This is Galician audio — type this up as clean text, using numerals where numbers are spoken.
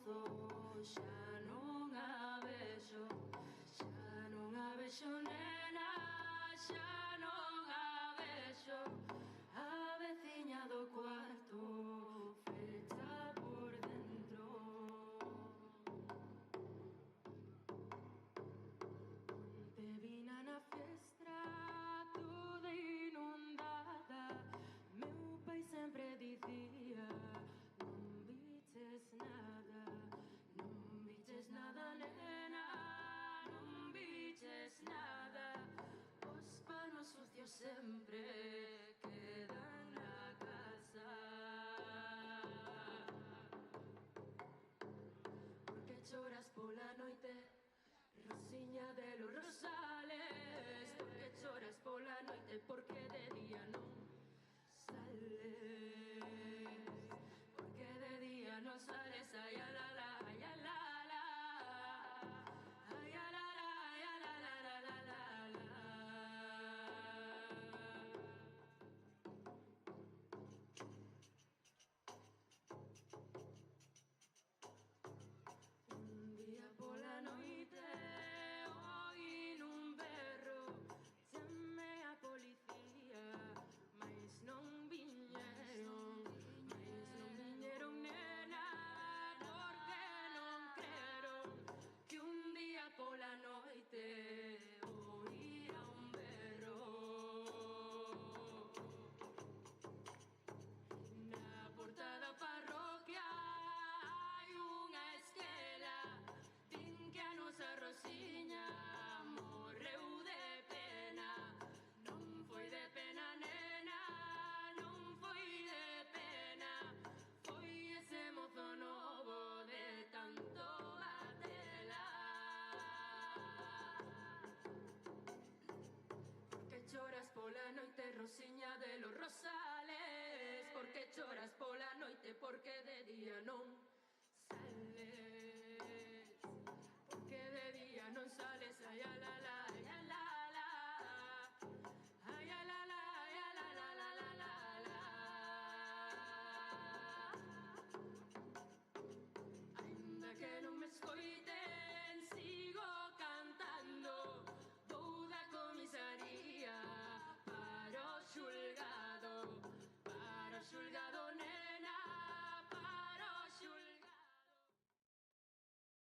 mozo, xa non a vexo, nena, xa non a vexo. A veciña do cuarto fecha por dentro. Te vina na fiestra toda inundada. Meu pai sempre dicía: non viches nada, nena, non viches nada. Os panos sucios sempre quedan na casa. Porque choras pola noite, Rosiña de los Rosales? Porque choras pola noite, porque de día non sales, porque de día non sales. Ay, a la la, ay, a la la, ay, a la la, ay, a la la la la la la. Un día pola noite oín un berro, chamei a policía, mais non viñeron, nena, porque non creron que un día pola noite oía un berro. Na porta da parroquia hai unha esquela, din que a nosa Rosiña morreu de pena. Non foi de pena, nena, non foi de pena, foi ese mozo novo de tanto batela. Porque choras pola noite, Rosiña de los Rosales? Porque choras pola noite, porque de día non